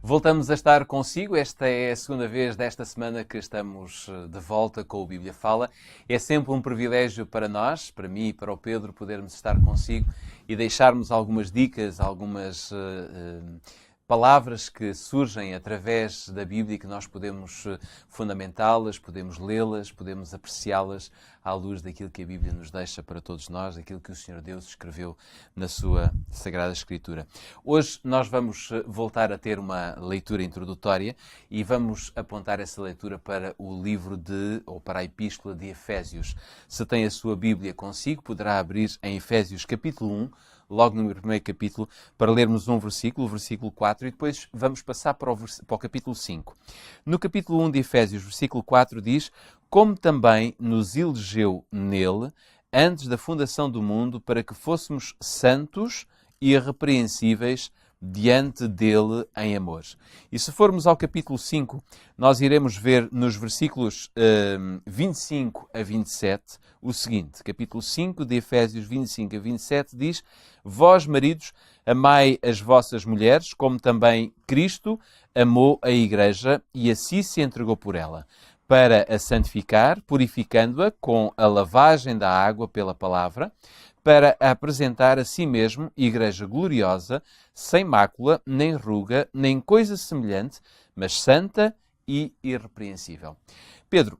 Voltamos a estar consigo. Esta é a segunda vez desta semana que estamos de volta com o Bíblia Fala. É sempre um privilégio para nós, para mim e para o Pedro, podermos estar consigo e deixarmos algumas dicas, algumas palavras que surgem através da Bíblia e que nós podemos fundamentá-las, podemos lê-las, podemos apreciá-las à luz daquilo que a Bíblia nos deixa para todos nós, daquilo que o Senhor Deus escreveu na sua Sagrada Escritura. Hoje nós vamos voltar a ter uma leitura introdutória e vamos apontar essa leitura para o livro ou para a Epístola de Efésios. Se tem a sua Bíblia consigo, poderá abrir em Efésios capítulo 1, logo no primeiro capítulo, para lermos um versículo, o versículo 4, e depois vamos passar para o capítulo 5. No capítulo 1 de Efésios, versículo 4 diz: como também nos elegeu nele, antes da fundação do mundo, para que fôssemos santos e irrepreensíveis diante dele em amor. E se formos ao capítulo 5, nós iremos ver nos versículos 25 a 27 o seguinte. Capítulo 5 de Efésios 25 a 27 diz: vós, maridos, amai as vossas mulheres, como também Cristo amou a Igreja e assim se entregou por ela, para a santificar, purificando-a com a lavagem da água pela palavra, para a apresentar a si mesmo Igreja gloriosa, sem mácula, nem ruga, nem coisa semelhante, mas santa e irrepreensível. Pedro,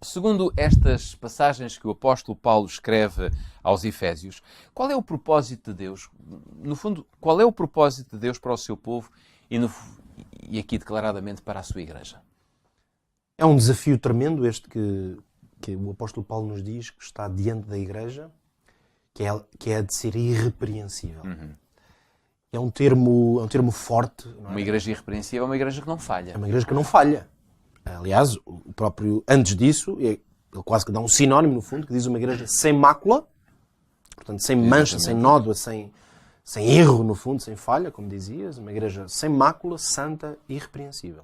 segundo estas passagens que o apóstolo Paulo escreve aos Efésios, qual é o propósito de Deus? No fundo, qual é o propósito de Deus para o seu povo e aqui declaradamente para a sua Igreja? É um desafio tremendo este que o apóstolo Paulo nos diz, que está diante da Igreja, que é a de ser irrepreensível. Uhum. É um termo forte. Não é? Uma igreja irrepreensível é uma igreja que não falha. É uma igreja que não falha. Aliás, o próprio, antes disso, ele quase que dá um sinónimo, no fundo, que diz uma igreja sem mácula, portanto, sem mancha, sem nódoa, sem erro, no fundo, sem falha, como dizias, uma igreja sem mácula, santa e irrepreensível.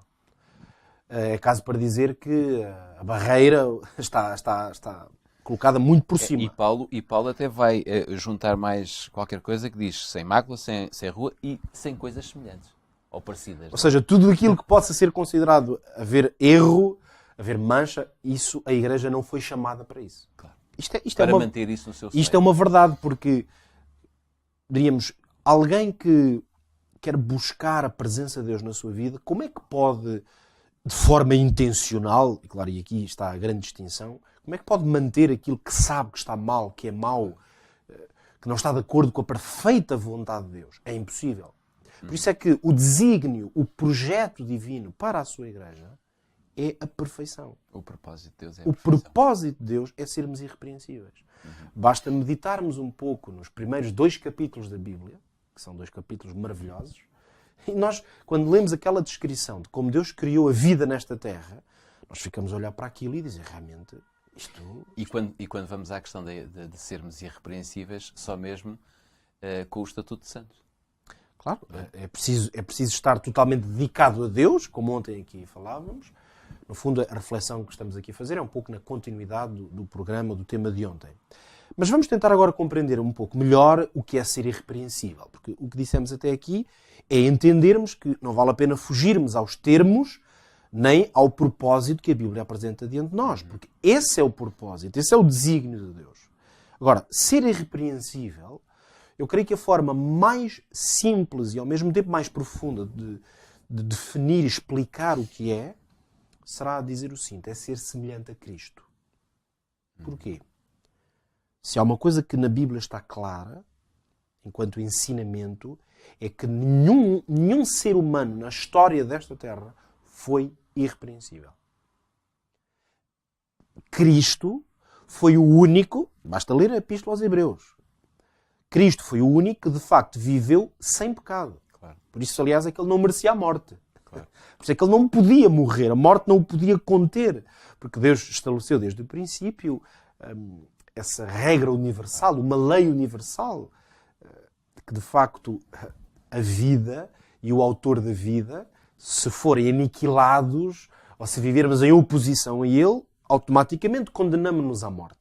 É caso para dizer que a barreira está colocada muito por cima. E Paulo até vai juntar mais qualquer coisa que diz sem mácula, sem rua e sem coisas semelhantes ou parecidas. Ou seja, tudo aquilo que possa ser considerado haver erro, haver mancha, isso a Igreja não foi chamada para isso. Claro. Para manter isso no seu seio. Isto é uma verdade, porque, diríamos, alguém que quer buscar a presença de Deus na sua vida, como é que pode, de forma intencional, e claro, e aqui está a grande distinção, como é que pode manter aquilo que sabe que está mal, que é mau, que não está de acordo com a perfeita vontade de Deus? É impossível. Por isso é que o desígnio, o projeto divino para a sua Igreja é a perfeição. O propósito de Deus é a perfeição. O propósito de Deus é sermos irrepreensíveis. Basta meditarmos um pouco nos primeiros 2 capítulos da Bíblia, que são 2 capítulos maravilhosos, e nós, quando lemos aquela descrição de como Deus criou a vida nesta terra, nós ficamos a olhar para aquilo e dizer, realmente, isto... E quando vamos à questão de sermos irrepreensíveis, só mesmo com o Estatuto de Santo. Claro, é preciso estar totalmente dedicado a Deus, como ontem aqui falávamos. No fundo, a reflexão que estamos aqui a fazer é um pouco na continuidade do programa, do tema de ontem. Mas vamos tentar agora compreender um pouco melhor o que é ser irrepreensível. Porque o que dissemos até aqui é entendermos que não vale a pena fugirmos aos termos nem ao propósito que a Bíblia apresenta diante de nós. Porque esse é o propósito, esse é o desígnio de Deus. Agora, ser irrepreensível, eu creio que a forma mais simples e ao mesmo tempo mais profunda de definir e explicar o que é, será dizer o seguinte, é ser semelhante a Cristo. Porquê? Se há uma coisa que na Bíblia está clara, enquanto ensinamento, é que nenhum ser humano na história desta terra foi irrepreensível. Cristo foi o único, basta ler a Epístola aos Hebreus, Cristo foi o único que de facto viveu sem pecado. Claro. Por isso, aliás, é que ele não merecia a morte. Claro. Por isso é que ele não podia morrer, a morte não o podia conter, porque Deus estabeleceu desde o princípio essa regra universal, uma lei universal, que de facto a vida e o autor da vida, se forem aniquilados ou se vivermos em oposição a ele, automaticamente condenamos-nos à morte.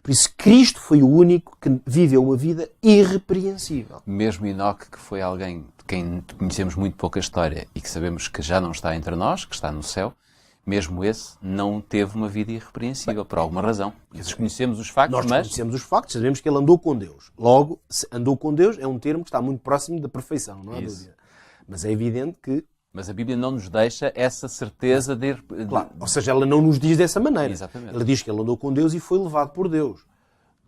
Por isso, Cristo foi o único que viveu uma vida irrepreensível. Mesmo Enoque, que foi alguém quem conhecemos muito pouca história e que sabemos que já não está entre nós, que está no céu, mesmo esse não teve uma vida irrepreensível, por alguma razão. Desconhecemos os factos, Nós mas... conhecemos os factos, sabemos que ele andou com Deus. Logo, se andou com Deus é um termo que está muito próximo da perfeição, não há dúvida. Mas é evidente que... Mas a Bíblia não nos deixa essa certeza de... Claro, ou seja, ela não nos diz dessa maneira. Exatamente. Ela diz que ele andou com Deus e foi levado por Deus.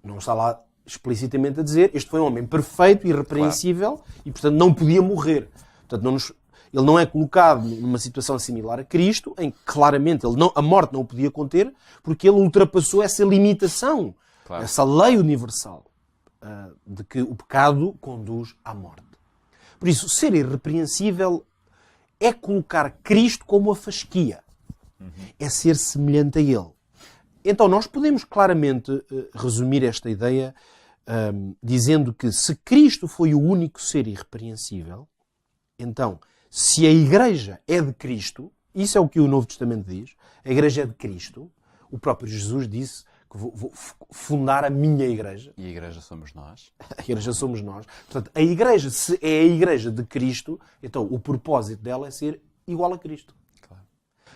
Não está lá explicitamente a dizer, este foi um homem perfeito, irrepreensível, e portanto não podia morrer. Portanto, ele não é colocado numa situação similar a Cristo, em que claramente a morte não o podia conter, porque ele ultrapassou essa limitação, essa lei universal, de que o pecado conduz à morte. Por isso, ser irrepreensível é colocar Cristo como a fasquia. É ser semelhante a Ele. Então, nós podemos claramente resumir esta ideia dizendo que se Cristo foi o único ser irrepreensível, então, se a Igreja é de Cristo, isso é o que o Novo Testamento diz, a Igreja é de Cristo, o próprio Jesus disse que vou fundar a minha Igreja. E a Igreja somos nós. A Igreja somos nós. Portanto, a Igreja, se é a Igreja de Cristo, então o propósito dela é ser igual a Cristo. Claro.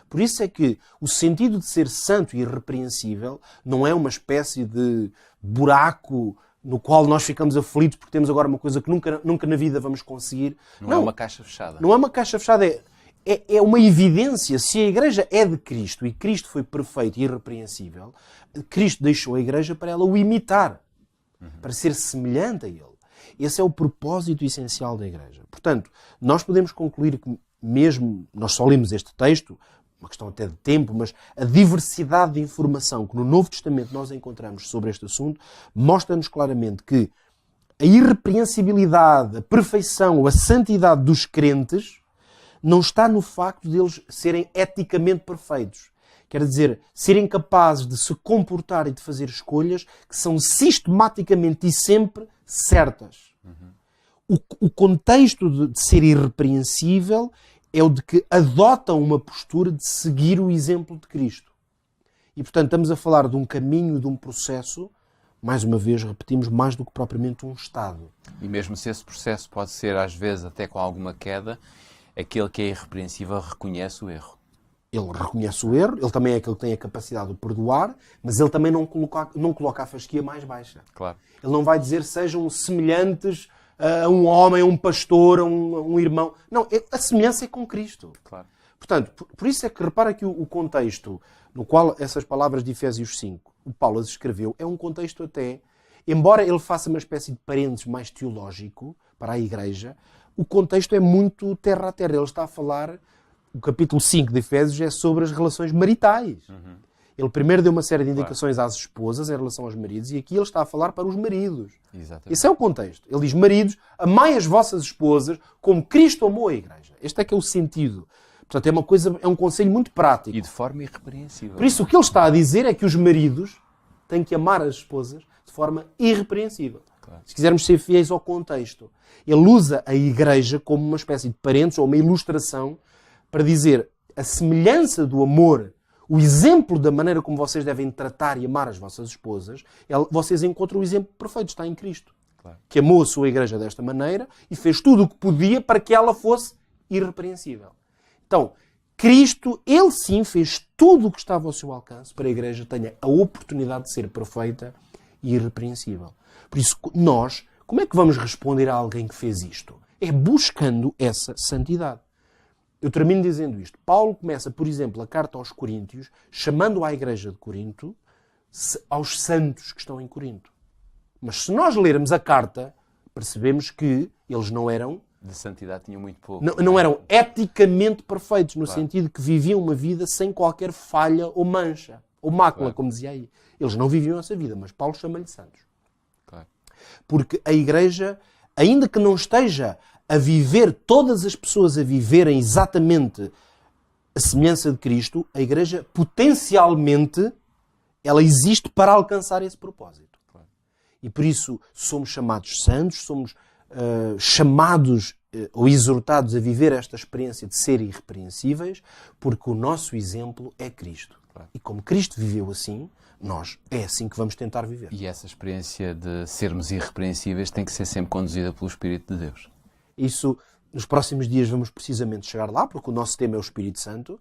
Por isso é que o sentido de ser santo e irrepreensível não é uma espécie de buraco no qual nós ficamos aflitos porque temos agora uma coisa que nunca na vida vamos conseguir. Não é uma caixa fechada. Não é uma caixa fechada, é uma evidência. Se a Igreja é de Cristo e Cristo foi perfeito e irrepreensível, Cristo deixou a Igreja para ela o imitar, para ser semelhante a Ele. Esse é o propósito essencial da Igreja. Portanto, nós podemos concluir que mesmo, nós só lemos este texto, uma questão até de tempo, mas a diversidade de informação que no Novo Testamento nós encontramos sobre este assunto mostra-nos claramente que a irrepreensibilidade, a perfeição, a santidade dos crentes não está no facto de eles serem eticamente perfeitos. Quer dizer, serem capazes de se comportar e de fazer escolhas que são sistematicamente e sempre certas. O contexto de ser irrepreensível é o de que adotam uma postura de seguir o exemplo de Cristo. E, portanto, estamos a falar de um caminho, de um processo, mais uma vez, repetimos, mais do que propriamente um estado. E mesmo se esse processo pode ser, às vezes, até com alguma queda, aquele que é irrepreensível reconhece o erro. Ele reconhece o erro, ele também é aquele que tem a capacidade de perdoar, mas ele também não coloca a fasquia mais baixa. Claro. Ele não vai dizer sejam semelhantes a um homem, a um pastor, a um irmão. Não, a semelhança é com Cristo. Claro. Portanto, por isso é que repara que o contexto no qual essas palavras de Efésios 5, o Paulo as escreveu, é um contexto até, embora ele faça uma espécie de parênteses mais teológico para a Igreja, o contexto é muito terra a terra. Ele está a falar, o capítulo 5 de Efésios é sobre as relações maritais. Ele primeiro deu uma série de indicações às esposas em relação aos maridos e aqui ele está a falar para os maridos. Exatamente. Esse é o contexto. Ele diz, maridos, amai as vossas esposas como Cristo amou a Igreja. Este é que é o sentido. Portanto, é um conselho muito prático. E de forma irrepreensível. Por isso, o que ele está a dizer é que os maridos têm que amar as esposas de forma irrepreensível. Claro. Se quisermos ser fiéis ao contexto. Ele usa a Igreja como uma espécie de parênteses ou uma ilustração para dizer a semelhança do amor, o exemplo da maneira como vocês devem tratar e amar as vossas esposas, vocês encontram o exemplo perfeito, está em Cristo. Claro. Que amou a sua Igreja desta maneira e fez tudo o que podia para que ela fosse irrepreensível. Então, Cristo, Ele sim fez tudo o que estava ao seu alcance para a Igreja tenha a oportunidade de ser perfeita e irrepreensível. Por isso, nós, como é que vamos responder a alguém que fez isto? É buscando essa santidade. Eu termino dizendo isto. Paulo começa, por exemplo, a carta aos Coríntios, chamando à Igreja de Corinto aos santos que estão em Corinto. Mas se nós lermos a carta, percebemos que eles não eram... De santidade tinham muito pouco. Não eram eticamente perfeitos, no sentido que viviam uma vida sem qualquer falha ou mancha, ou mácula, como dizia aí. Eles não viviam essa vida, mas Paulo chama-lhe santos. Claro. Porque a Igreja, ainda que não esteja a viver, todas as pessoas a viverem exatamente a semelhança de Cristo, a Igreja potencialmente ela existe para alcançar esse propósito. Claro. E por isso somos chamados santos, somos chamados ou exortados a viver esta experiência de ser irrepreensíveis, porque o nosso exemplo é Cristo. Claro. E como Cristo viveu assim, nós é assim que vamos tentar viver. E essa experiência de sermos irrepreensíveis tem que ser sempre conduzida pelo Espírito de Deus. Isso nos próximos dias vamos precisamente chegar lá, porque o nosso tema é o Espírito Santo,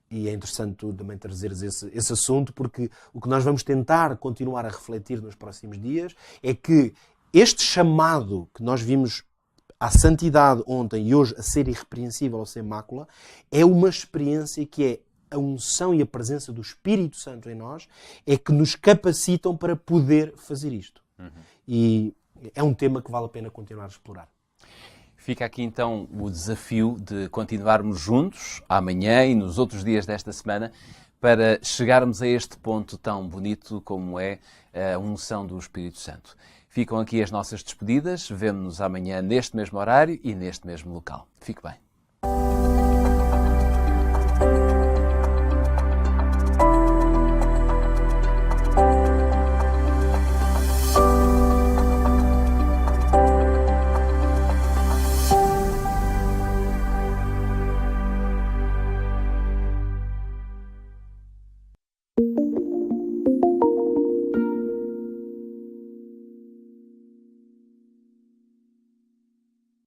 e é interessante tu também trazeres esse assunto, porque o que nós vamos tentar continuar a refletir nos próximos dias é que este chamado que nós vimos à santidade ontem e hoje a ser irrepreensível ou sem mácula, é uma experiência que é a unção e a presença do Espírito Santo em nós, é que nos capacitam para poder fazer isto. E é um tema que vale a pena continuar a explorar. Fica aqui então o desafio de continuarmos juntos amanhã e nos outros dias desta semana para chegarmos a este ponto tão bonito como é a unção do Espírito Santo. Ficam aqui as nossas despedidas. Vemo-nos amanhã neste mesmo horário e neste mesmo local. Fique bem.